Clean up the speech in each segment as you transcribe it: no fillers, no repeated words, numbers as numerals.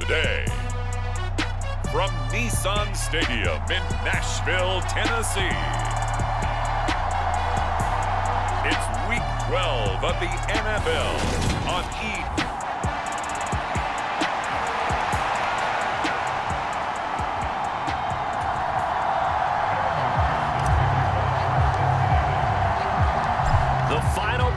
day. From Nissan Stadium in Nashville, Tennessee, it's Week 12 of the NFL on E!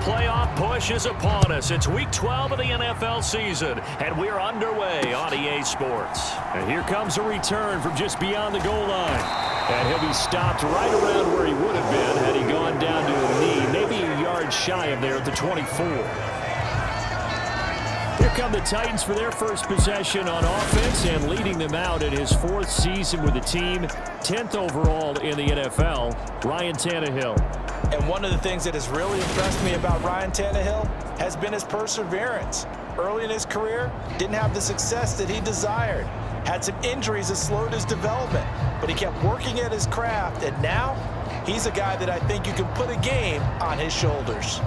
Playoff push is upon us. It's Week 12 of the NFL season, and we're underway on EA Sports. And here comes a return from just beyond the goal line. And he'll be stopped right around where he would have been had he gone down to a knee, maybe a yard shy of there at the 24. Here come the Titans for their first possession on offense, and leading them out in his fourth season with the team, 10th overall in the NFL, Ryan Tannehill. And one of the things that has really impressed me about Ryan Tannehill has been his perseverance. Early in his career, didn't have the success that he desired. Had some injuries that slowed his development, but he kept working at his craft, and now he's a guy that I think you can put a game on his shoulders.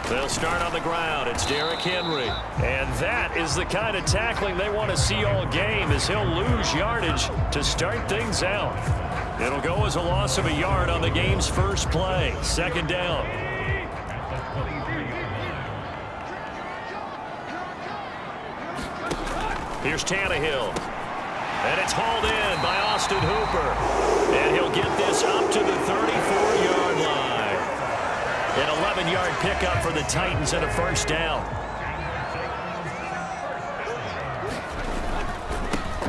They'll start on the ground. It's Derrick Henry. And that is the kind of tackling they want to see all game, as he'll lose yardage to start things out. It'll go as a loss of a yard on the game's first play. Second down. Here's Tannehill. And it's hauled in by Austin Hooper. And he'll get this up to the 34-yard line. An 11-yard pickup for the Titans and a first down.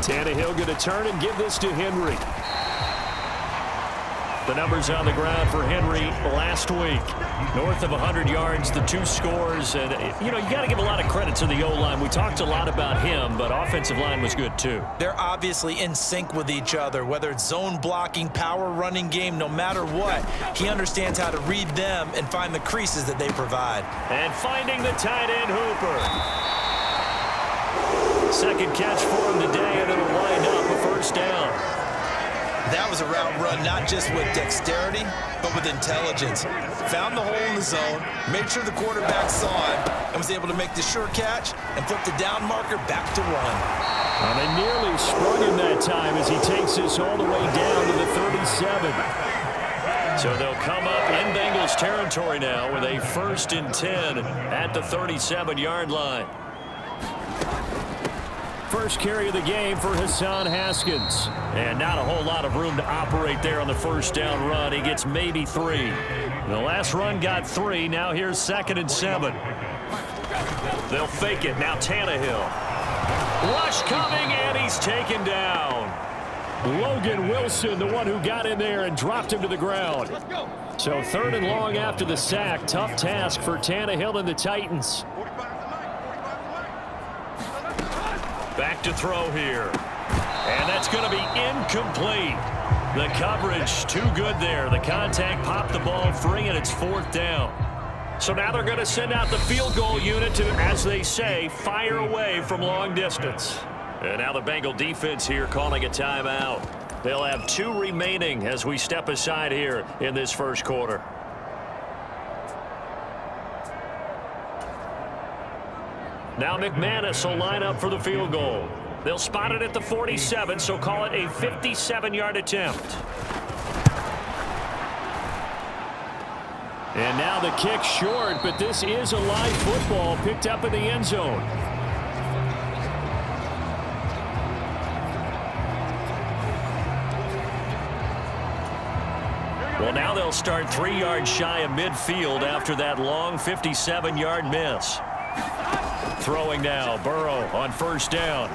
Tannehill going to turn and give this to Henry. The numbers on the ground for Henry last week. North of 100 yards, the 2 scores. And, you know, you got to give a lot of credit to the O-line. We talked a lot about him, but offensive line was good too. They're obviously in sync with each other, whether it's zone blocking, power running game, no matter what. He understands how to read them and find the creases that they provide. And finding the tight end, Hooper. Second catch for him today, and it'll wind up a first down. That was a route run not just with dexterity, but with intelligence. Found the hole in the zone, made sure the quarterback saw him, and was able to make the sure catch and flip the down marker back to run. Well, they nearly sprung him that time as he takes this all the way down to the 37. So they'll come up in Bengals territory now with a 1st and 10 at the 37-yard line. First carry of the game for Hassan Haskins. And not a whole lot of room to operate there on the first down run. He gets maybe 3. The last run got 3. Now here's 2nd and 7. They'll fake it. Now Tannehill. Rush coming, and he's taken down. Logan Wilson, the one who got in there and dropped him to the ground. So 3rd and long after the sack. Tough task for Tannehill and the Titans. Back to throw here. And that's going to be incomplete. The coverage too good there. The contact popped the ball free, and it's 4th down. So now they're going to send out the field goal unit to, as they say, fire away from long distance. And now the Bengal defense here calling a timeout. They'll have 2 remaining as we step aside here in this first quarter. Now McManus will line up for the field goal. They'll spot it at the 47, so call it a 57-yard attempt. And now the kick short, but this is a live football picked up in the end zone. Well, now they'll start 3 yards shy of midfield after that long 57-yard miss. Throwing now, Burrow on first down.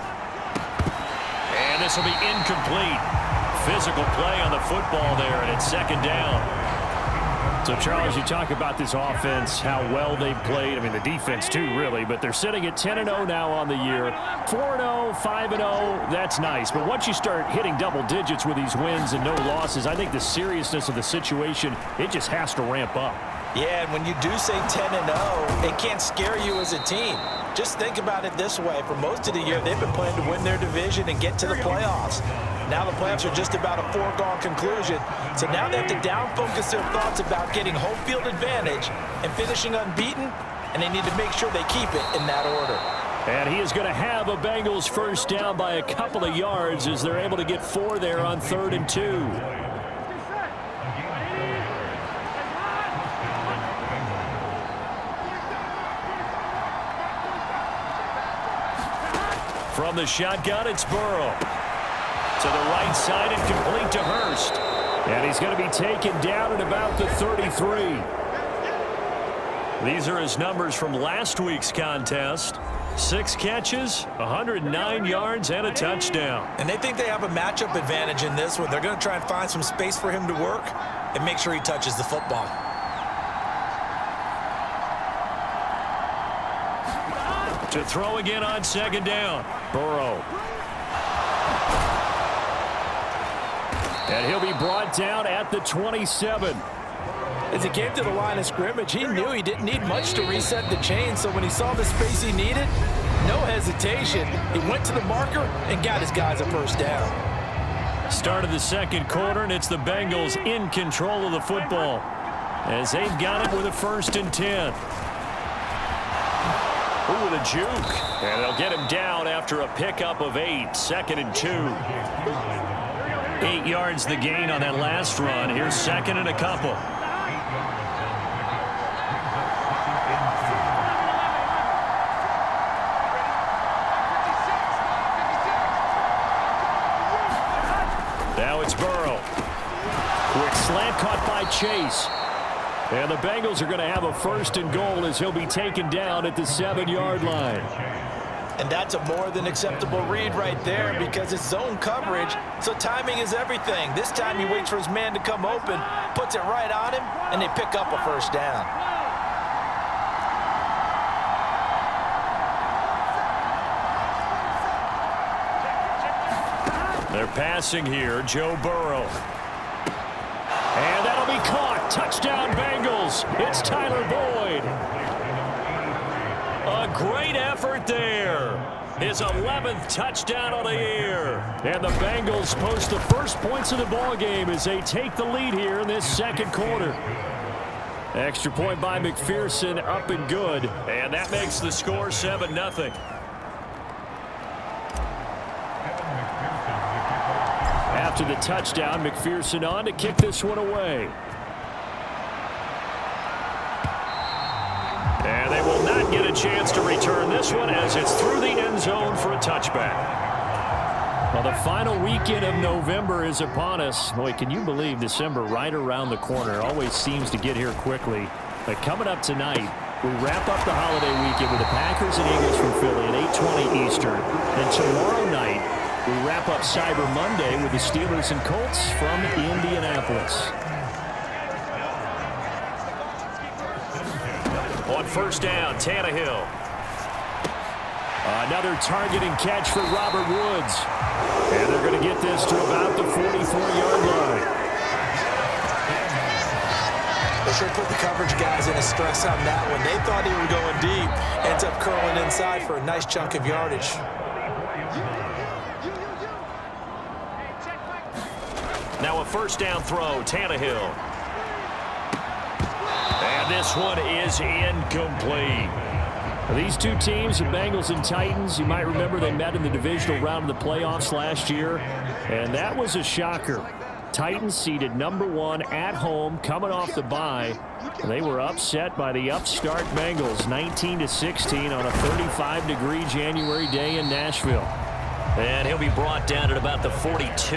And this will be incomplete. Physical play on the football there, and it's 2nd down. So, Charles, you talk about this offense, how well they've played. I mean, the defense too, really. But they're sitting at 10-0 now on the year. 4-0, 5-0, that's nice. But once you start hitting double digits with these wins and no losses, I think the seriousness of the situation, it just has to ramp up. Yeah, and when you do say 10-0, it can't scare you as a team. Just think about it this way. For most of the year, they've been playing to win their division and get to the playoffs. Now the playoffs are just about a foregone conclusion. So now they have to down-focus their thoughts about getting home field advantage and finishing unbeaten, and they need to make sure they keep it in that order. And he is going to have a Bengals first down by a couple of yards as they're able to get 4 there on 3rd and 2. From the shotgun, it's Burrow. To the right side and complete to Hurst. And he's going to be taken down at about the 33. These are his numbers from last week's contest. 6 catches, 109 yards, and a touchdown. And they think they have a matchup advantage in this one. They're going to try and find some space for him to work and make sure he touches the football. To throw again on 2nd down. Burrow. And he'll be brought down at the 27. As he came to the line of scrimmage, he knew he didn't need much to reset the chain, so when he saw the space he needed, no hesitation. He went to the marker and got his guys a first down. Start of the 2nd quarter, and it's the Bengals in control of the football as they've got it with a 1st and 10. Ooh, with a juke. And they'll get him down after a pickup of 8. 2nd and 2. 8 yards the gain on that last run. Here's 2nd and a couple. Now it's Burrow. Quick slant caught by Chase. And the Bengals are going to have a 1st and goal as he'll be taken down at the 7-yard line. And that's a more than acceptable read right there because it's zone coverage, so timing is everything. This time he waits for his man to come open, puts it right on him, and they pick up a 1st down. They're passing here, Joe Burrow. And that'll be caught. Touchdown, Bengals. It's Tyler Boyd. A great effort there. His 11th touchdown of the year. And the Bengals post the first points of the ballgame as they take the lead here in this 2nd quarter. Extra point by McPherson, up and good. And that makes the score 7-0. After the touchdown, McPherson on to kick this one away. And they will not get a chance to return this one as it's through the end zone for a touchback. Well, the final weekend of November is upon us. Boy, can you believe December right around the corner? Always seems to get here quickly. But coming up tonight, we wrap up the holiday weekend with the Packers and Eagles from Philly at 8:20 Eastern. Then tomorrow night, we wrap up Cyber Monday with the Steelers and Colts from Indianapolis. On 1st down, Tannehill. Another targeting catch for Robert Woods. And they're going to get this to about the 44-yard line. They sure put the coverage guys in a stress on that one. They thought he was going deep. Ends up curling inside for a nice chunk of yardage. Now a 1st down throw, Tannehill. And this one is incomplete. These two teams, the Bengals and Titans, you might remember they met in the divisional round of the playoffs last year, and that was a shocker. Titans seeded #1 at home, coming off the bye. They were upset by the upstart Bengals, 19-16 on a 35-degree January day in Nashville. And he'll be brought down at about the 42.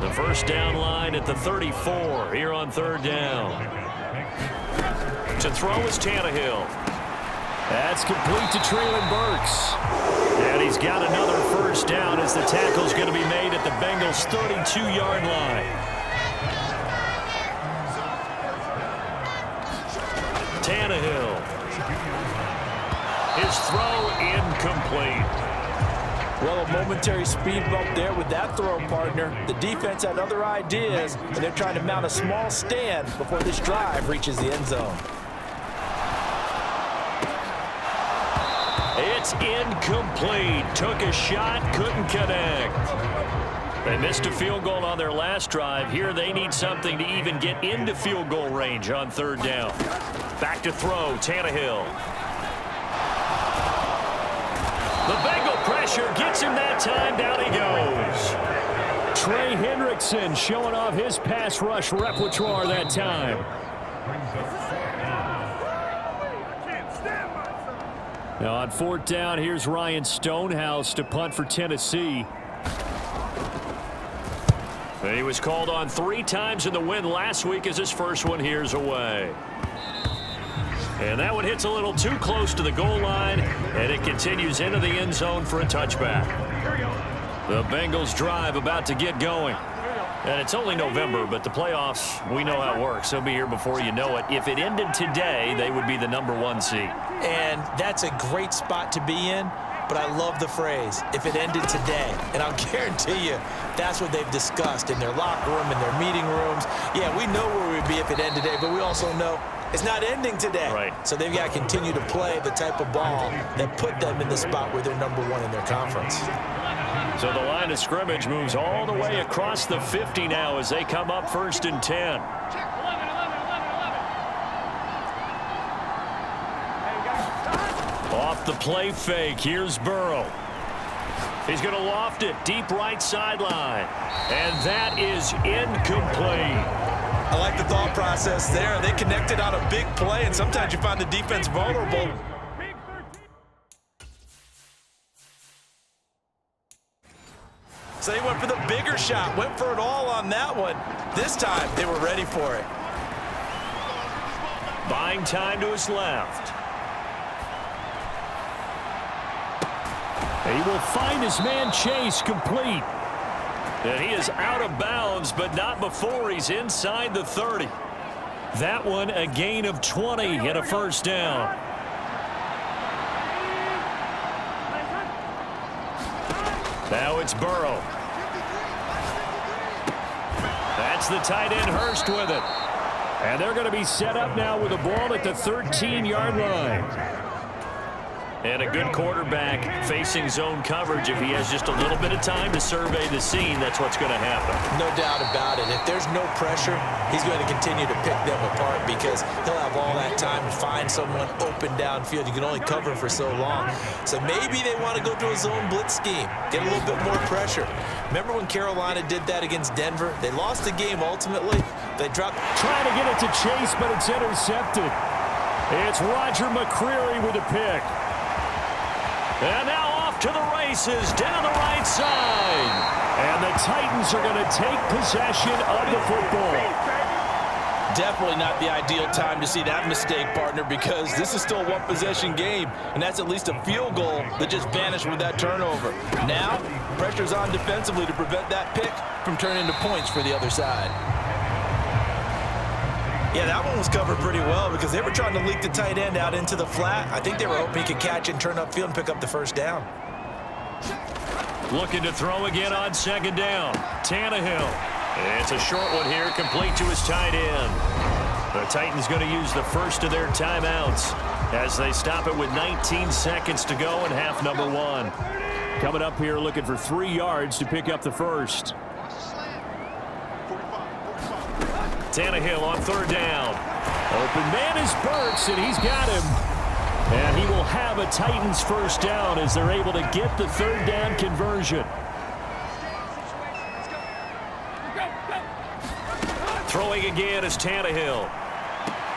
The 1st down line at the 34 here on 3rd down. To throw is Tannehill. That's complete to Treylon Burks. And he's got another 1st down as the tackle's going to be made at the Bengals' 32-yard line. Tannehill. His throw incomplete. Well, a momentary speed bump there with that throw, partner. The defense had other ideas, and they're trying to mount a small stand before this drive reaches the end zone. It's incomplete. Took a shot, couldn't connect. They missed a field goal on their last drive. Here they need something to even get into field goal range on third down. Back to throw, Tannehill. The Bengal pressure gets him that time. Down he goes. Trey Hendrickson showing off his pass rush repertoire that time. Now on fourth down, here's Ryan Stonehouse to punt for Tennessee. He was called on 3 times in the win last week as his first one here's away. And that one hits a little too close to the goal line, and it continues into the end zone for a touchback. The Bengals drive about to get going. And it's only November, but the playoffs, we know how it works. They'll be here before you know it. If it ended today, they would be the #1 seed. And that's a great spot to be in, but I love the phrase, if it ended today. And I'll guarantee you, that's what they've discussed in their locker room, in their meeting rooms. Yeah, we know where we'd be if it ended today, but we also know it's not ending today. Right. So they've got to continue to play the type of ball that put them in the spot where they're #1 in their conference. So the line of scrimmage moves all the way across the 50 now as they come up 1st and 10. Off the play fake, here's Burrow. He's going to loft it deep right sideline. And that is incomplete. I like the thought process there. They connected on a big play, and sometimes you find the defense vulnerable. So they went for the bigger shot, went for it all on that one. This time, they were ready for it. Buying time to his left. He will find his man Chase complete. And he is out of bounds, but not before he's inside the 30. That one a gain of 20 and a first down. Now it's Burrow. That's the tight end Hurst with it. And they're going to be set up now with a ball at the 13-yard line. And a good quarterback facing zone coverage. If he has just a little bit of time to survey the scene, that's what's going to happen. No doubt about it. If there's no pressure, he's going to continue to pick them apart because he'll have all that time to find someone open downfield. You can only cover for so long. So maybe they want to go to a zone blitz scheme, get a little bit more pressure. Remember when Carolina did that against Denver? They lost the game ultimately. They dropped. Trying to get it to Chase, but it's intercepted. It's Roger McCreary with a pick. And now off to the races down the right side. And the Titans are going to take possession of the football. Definitely not the ideal time to see that mistake, partner, because this is still a one-possession game, and that's at least a field goal that just vanished with that turnover. Now, pressure's on defensively to prevent that pick from turning into points for the other side. Yeah, that one was covered pretty well because they were trying to leak the tight end out into the flat. I think they were hoping he could catch and turn upfield and pick up the first down. Looking to throw again on 2nd down. Tannehill. It's a short one here, complete to his tight end. The Titans going to use the first of their timeouts as they stop it with 19 seconds to go in half number 1. Coming up here looking for 3 yards to pick up the first. Tannehill on 3rd down. Open man is Burks, and he's got him. And he will have a Titans first down as they're able to get the 3rd down conversion. Throwing again is Tannehill.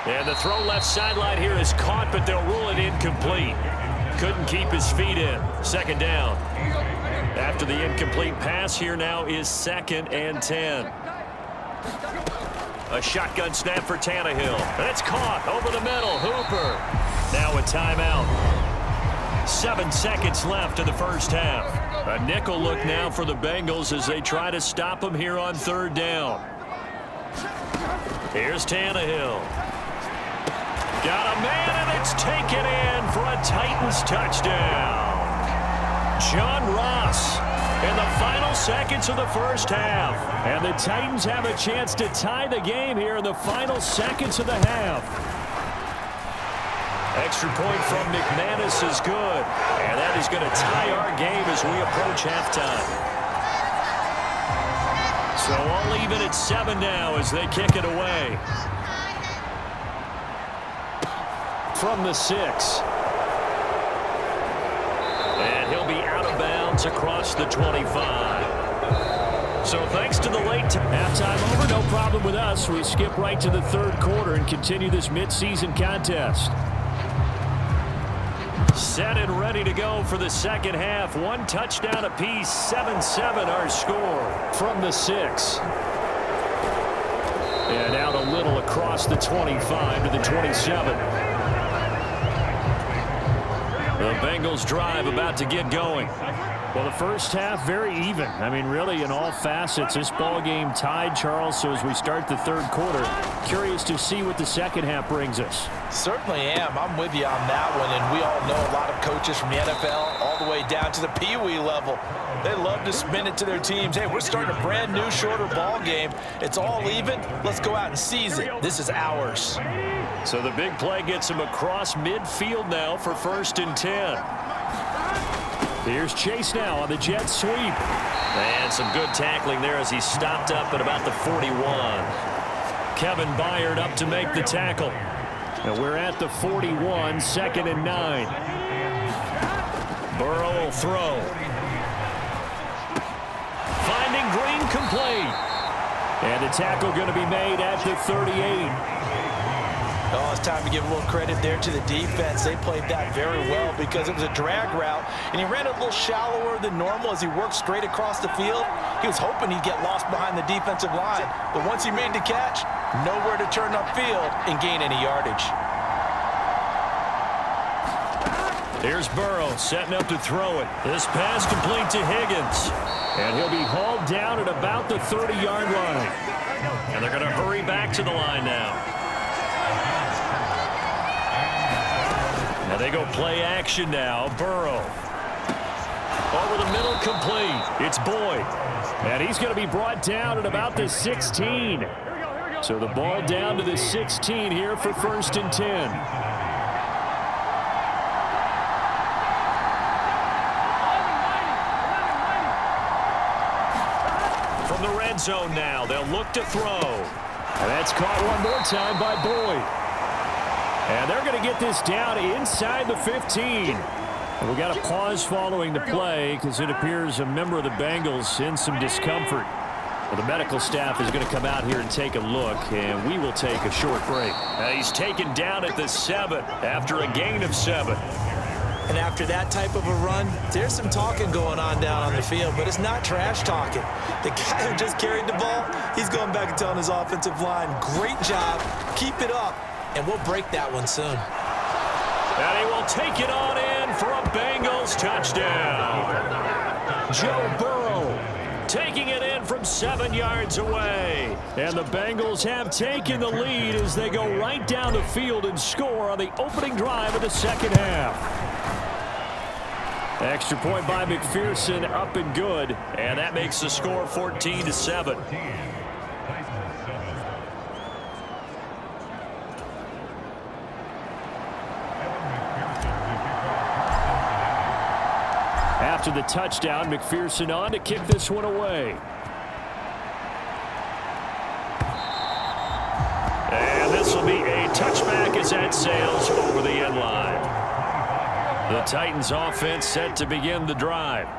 And the throw left sideline here is caught, but they'll rule it incomplete. Couldn't keep his feet in. 2nd down. After the incomplete pass, here now is 2nd and 10. A shotgun snap for Tannehill. And it's caught over the middle. Hooper. Now a timeout. 7 seconds left in the first half. A nickel look now for the Bengals as they try to stop him here on 3rd down. Here's Tannehill. Got a man, and it's taken in for a Titans touchdown. John Ross in the final seconds of the first half. And the Titans have a chance to tie the game here in the final seconds of the half. Extra point from McManus is good. And that is going to tie our game as we approach halftime. So all even at 7 now as they kick it away. From the 6. And he'll be out of bounds across the 25. So thanks to the late halftime over, no problem with us. We skip right to the third quarter and continue this midseason contest. Set and ready to go for the second half. One touchdown apiece, 7-7 our score from the 6. And out a little across the 25 to the 27. The Bengals drive about to get going. Well, the first half very even. I mean, really in all facets. This ball game tied, Charles. So as we start the third quarter, curious to see what the second half brings us. Certainly am. I'm with you on that one. And we all know a lot of coaches from the NFL all the way down to the Pee Wee level. They love to spin it to their teams. Hey, we're starting a brand new, shorter ball game. It's all even. Let's go out and seize it. This is ours. So the big play gets him across midfield now for 1st and 10. Here's Chase now on the jet sweep. And some good tackling there as he stopped up at about the 41. Kevin Byard up to make the tackle. And we're at the 41, 2nd and 9. Burrow will throw. Finding Green complete. And the tackle going to be made at the 38. Oh, it's time to give a little credit there to the defense. They played that very well because it was a drag route, and he ran a little shallower than normal as he worked straight across the field. He was hoping he'd get lost behind the defensive line, but once he made the catch, nowhere to turn upfield and gain any yardage. Here's Burrow setting up to throw it. This pass complete to Higgins, and he'll be hauled down at about the 30-yard line. And they're going to hurry back to the line now. Now they go play action now. Burrow. Over the middle, complete. It's Boyd. And he's going to be brought down at about the 16. So the ball down to the 16 here for 1st and 10. From the red zone now, they'll look to throw. And that's caught one more time by Boyd. And they're going to get this down inside the 15. And we got a pause following the play because it appears a member of the Bengals in some discomfort. Well, the medical staff is going to come out here and take a look, and we will take a short break. He's taken down at the 7 after a gain of 7. And after that type of a run, there's some talking going on down on the field, but it's not trash talking. The guy who just carried the ball, he's going back and telling his offensive line, great job, keep it up. And we'll break that one soon. And he will take it on in for a Bengals touchdown. Joe Burrow taking it in from 7 yards away. And the Bengals have taken the lead as they go right down the field and score on the opening drive of the second half. Extra point by McPherson, up and good. And that makes the score 14-7. After the touchdown, McPherson on to kick this one away. And this will be a touchback as that sails over the end line. The Titans offense set to begin the drive.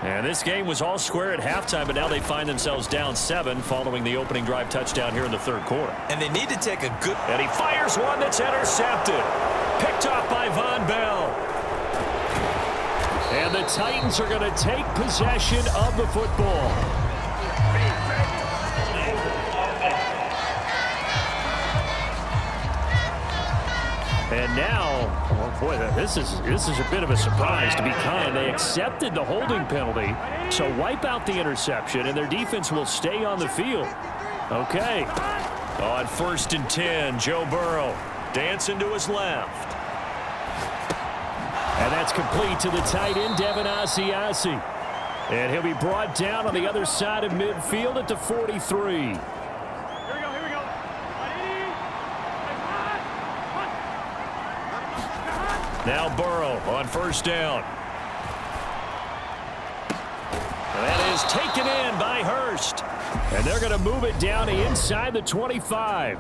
And this game was all square at halftime, but now they find themselves down 7 following the opening drive touchdown here in the third quarter. And they need to take a good... And he fires one that's intercepted. Picked off by Von Bell. And the Titans are going to take possession of the football. And now, oh boy, this is a bit of a surprise, to be kind. They accepted the holding penalty, so wipe out the interception, and their defense will stay on the field. Okay. On 1st and 10, Joe Burrow dancing to his left. And And that's complete to the tight end, Devin Asiasi. And he'll be brought down on the other side of midfield at the 43. Now Burrow on first down. That is taken in by Hurst. And they're going to move it down to inside the 25.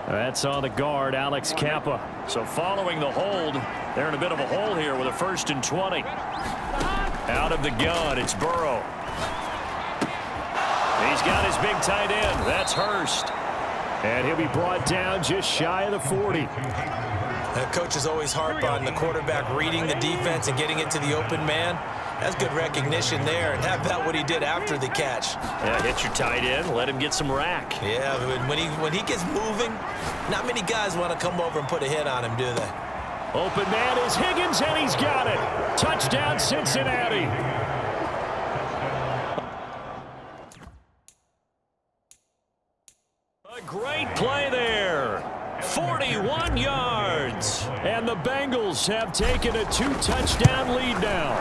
That's on the guard, Alex Kappa. So following the hold, they're in a bit of a hole here with a 1st and 20. Out of the gun, it's Burrow. He's got his big tight end. That's Hurst. And he'll be brought down just shy of the 40. The coach is always harp on the quarterback reading the defense and getting it to the open man. That's good recognition there. And how about what he did after the catch? Yeah, hit your tight end, let him get some rack. Yeah, when he gets moving, not many guys want to come over and put a hit on him, do they? Open man is Higgins, and he's got it. Touchdown, Cincinnati. A great play there. 41 yards. And the Bengals have taken a 2-touchdown lead now.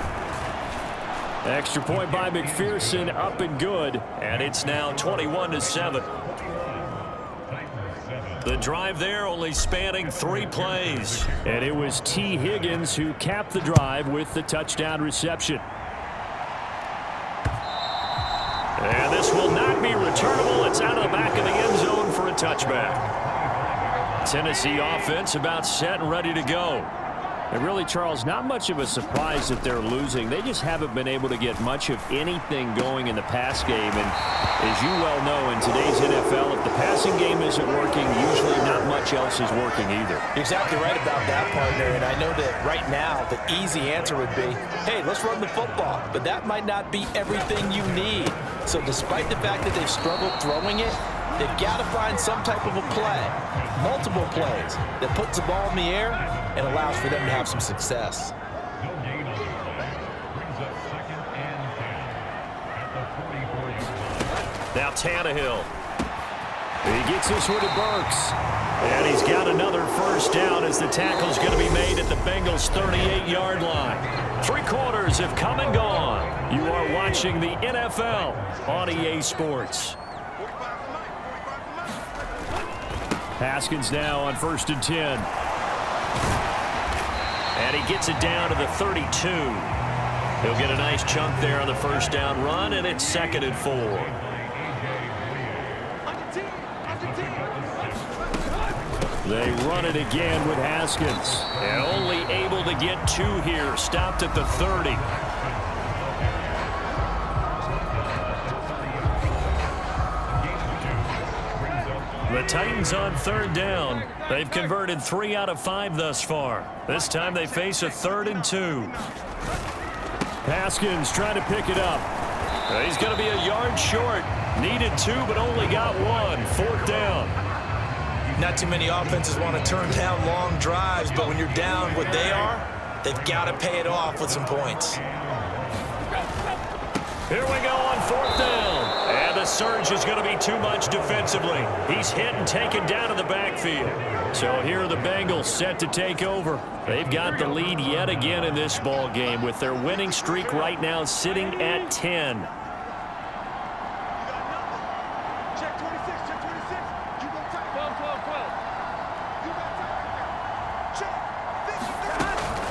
Extra point by McPherson, up and good. And it's now 21-7. The drive there only spanning 3 plays. And it was T. Higgins who capped the drive with the touchdown reception. And this will not be returnable. It's out of the back of the end zone for a touchback. Tennessee offense about set and ready to go. And really, Charles, not much of a surprise that they're losing. They just haven't been able to get much of anything going in the pass game. And as you well know, in today's NFL, if the passing game isn't working, usually not much else is working either. You're exactly right about that, partner. And I know that right now the easy answer would be, hey, let's run the football. But that might not be everything you need. So despite the fact that they've struggled throwing it, they've got to find some type of a play, multiple plays, that puts the ball in the air and allows for them to have some success. Now Tannehill. He gets this one to Burks. And he's got another first down as the tackle's going to be made at the Bengals' 38-yard line. 3 quarters have come and gone. You are watching the NFL on EA Sports. Haskins now on 1st and 10. And he gets it down to the 32. He'll get a nice chunk there on the first down run, and it's 2nd and 4. They run it again with Haskins. And only able to get 2 here. Stopped at the 30. The Titans on 3rd down. They've converted 3 out of 5 thus far. This time they face a 3rd and 2. Haskins trying to pick it up. He's going to be a yard short. Needed 2, but only got 1. 4th down. Not too many offenses want to turn down long drives, but when you're down what they are, they've got to pay it off with some points. Here we go on 4th down. And the surge is going to be too much defensively. He's hit and taken down in the backfield. So here are the Bengals set to take over. They've got the lead yet again in this ball game with their winning streak right now sitting at 10.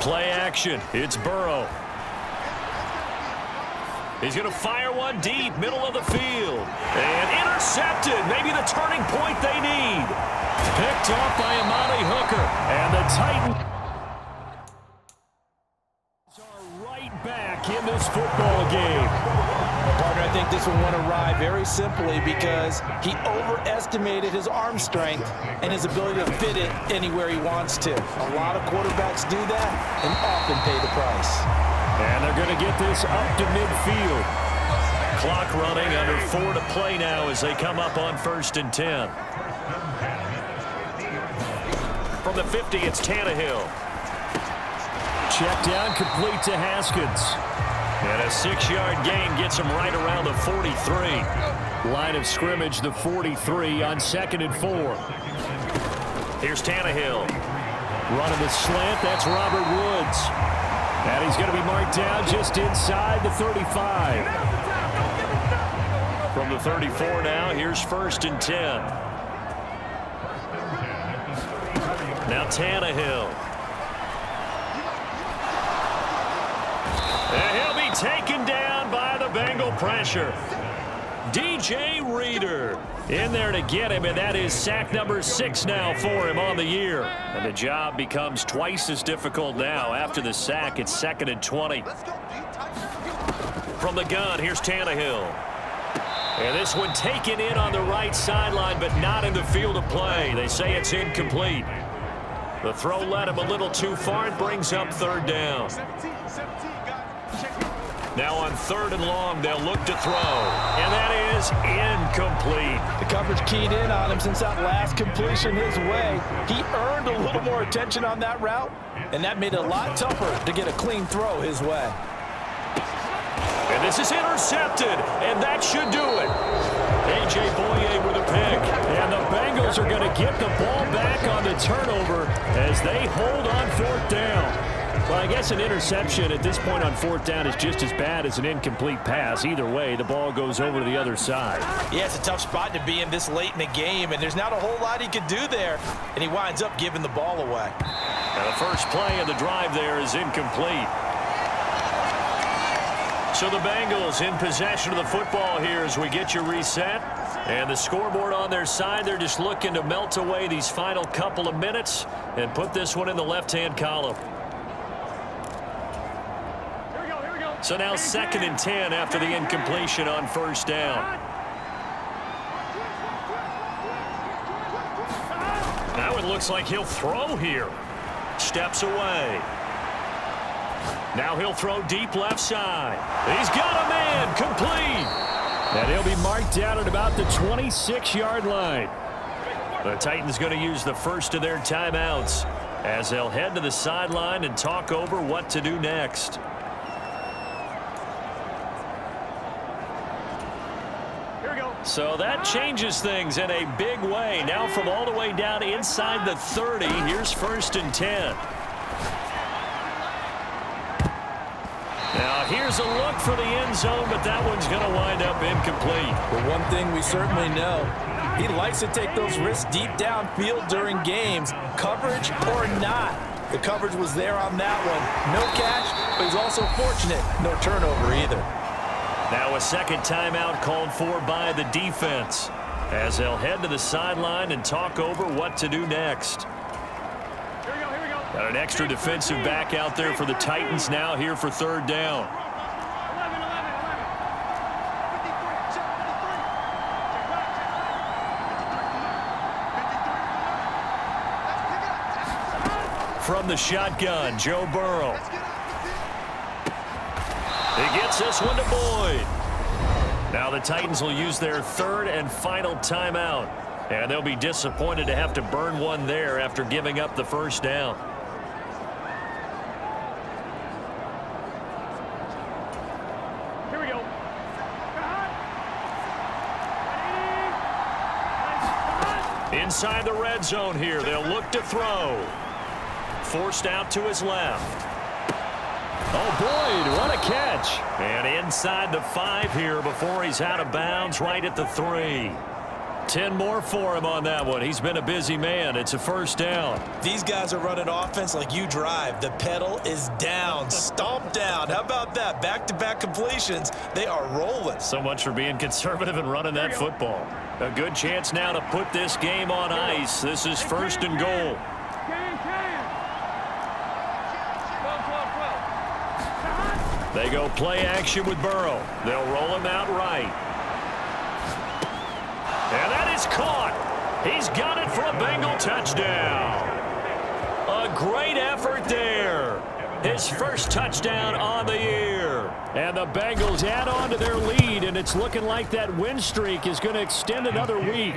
Play action. It's Burrow. He's going to fire one deep, middle of the field. And intercepted. Maybe the turning point they need. Picked off by Amani Hooker. And the Titans are right back in this football game. Partner, I think this one went awry very simply because he overestimated his arm strength and his ability to fit it anywhere he wants to. A lot of quarterbacks do that and often pay the price. And they're going to get this up to midfield. Clock running, under 4 to play now as they come up on 1st and 10. From the 50, it's Tannehill. Check down, complete to Haskins. And a 6-yard gain gets him right around the 43. Line of scrimmage, the 43 on 2nd and 4. Here's Tannehill. Running the slant, that's Robert Woods. And he's going to be marked down just inside the 35. From the 34 now, here's 1st and 10. Now Tannehill. And he'll be taken down by the Bengal pressure. DJ Reader in there to get him, and that is sack number 6 now for him on the year. And the job becomes twice as difficult now. After the sack, it's 2nd and 20. From the gun, here's Tannehill. And this one taken in on the right sideline, but not in the field of play. They say it's incomplete. The throw led him a little too far and brings up 3rd down. Now on 3rd and long, they'll look to throw. And that is incomplete. The coverage keyed in on him since that last completion his way. He earned a little more attention on that route, and that made it a lot tougher to get a clean throw his way. And this is intercepted, and that should do it. A.J. Boye with a pick. And the Bengals are going to get the ball back on the turnover as they hold on 4th down. Well, I guess an interception at this point on 4th down is just as bad as an incomplete pass. Either way, the ball goes over to the other side. Yeah, it's a tough spot to be in this late in the game, and there's not a whole lot he could do there, and he winds up giving the ball away. Now the first play of the drive there is incomplete. So the Bengals in possession of the football here as we get you reset. And the scoreboard on their side, they're just looking to melt away these final couple of minutes and put this one in the left-hand column. So now 2nd and 10 after the incompletion on 1st down. Now it looks like he'll throw here. Steps away. Now he'll throw deep left side. He's got a man, complete. And he'll be marked down at about the 26-yard line. The Titans going to use the first of their timeouts as they'll head to the sideline and talk over what to do next. So that changes things in a big way. Now from all the way down inside the 30, here's 1st and 10. Now here's a look for the end zone, but that one's going to wind up incomplete. But one thing we certainly know, he likes to take those risks deep downfield during games, coverage or not. The coverage was there on that one. No catch, but he's also fortunate. No turnover either. Now a second timeout called for by the defense as they'll head to the sideline and talk over what to do next. Got an extra defensive back out there for the Titans now here for 3rd down. From the shotgun, Joe Burrow. He gets this one to Boyd. Now the Titans will use their 3rd and final timeout. And they'll be disappointed to have to burn one there after giving up the 1st down. Here we go. Inside the red zone here, they'll look to throw. Forced out to his left. Oh, Boyd, what a catch. And inside the 5 here before he's out of bounds right at the 3. 10 more for him on that one. He's been a busy man. It's a 1st down. These guys are running offense like you drive. The pedal is down, stomped down. How about that? Back-to-back completions. They are rolling. So much for being conservative and running that football. A good chance now to put this game on ice. This is 1st and goal. They go play action with Burrow. They'll roll him out right. And that is caught. He's got it for a Bengal touchdown. A great effort there. His first touchdown on the year. And the Bengals add on to their lead, and it's looking like that win streak is going to extend another week.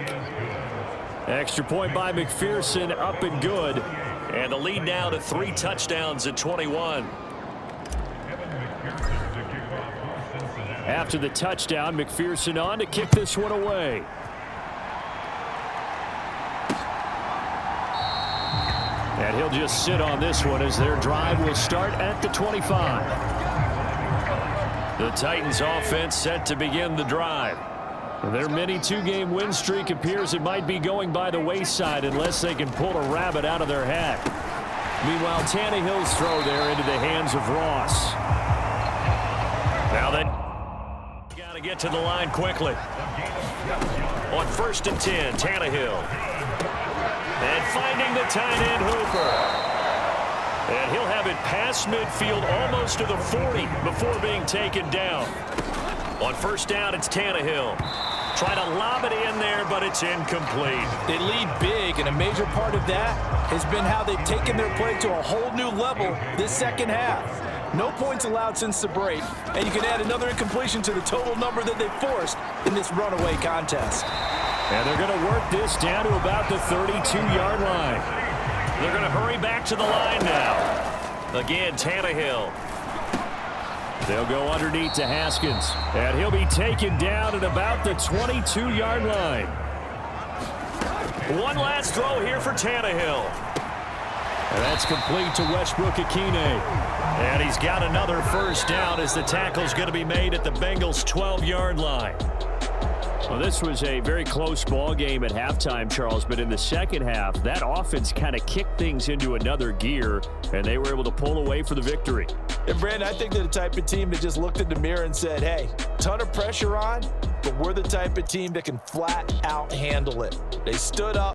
Extra point by McPherson, up and good. And the lead now to 3 touchdowns at 21. After the touchdown, McPherson on to kick this one away. And he'll just sit on this one as their drive will start at the 25. The Titans offense set to begin the drive. Their mini two-game win streak appears it might be going by the wayside unless they can pull a rabbit out of their hat. Meanwhile, Tannehill's throw there into the hands of Ross. Now they got to get to the line quickly. On 1st and 10, Tannehill. And finding the tight end Hooper. And he'll have it past midfield almost to the 40 before being taken down. On 1st down, it's Tannehill. Try to lob it in there, but it's incomplete. They lead big, and a major part of that has been how they've taken their play to a whole new level this second half. No points allowed since the break, and you can add another incompletion to the total number that they've forced in this runaway contest. And they're going to work this down to about the 32-yard line. They're going to hurry back to the line now. Again, Tannehill. They'll go underneath to Haskins, and he'll be taken down at about the 22-yard line. One last throw here for Tannehill. And that's complete to Westbrook-Ikhine. And he's got another 1st down as the tackle's going to be made at the Bengals' 12-yard line. Well, this was a very close ball game at halftime, Charles, but in the second half, that offense kind of kicked things into another gear, and they were able to pull away for the victory. And, Brandon, I think they're the type of team that just looked in the mirror and said, hey, ton of pressure on, but we're the type of team that can flat out handle it. They stood up.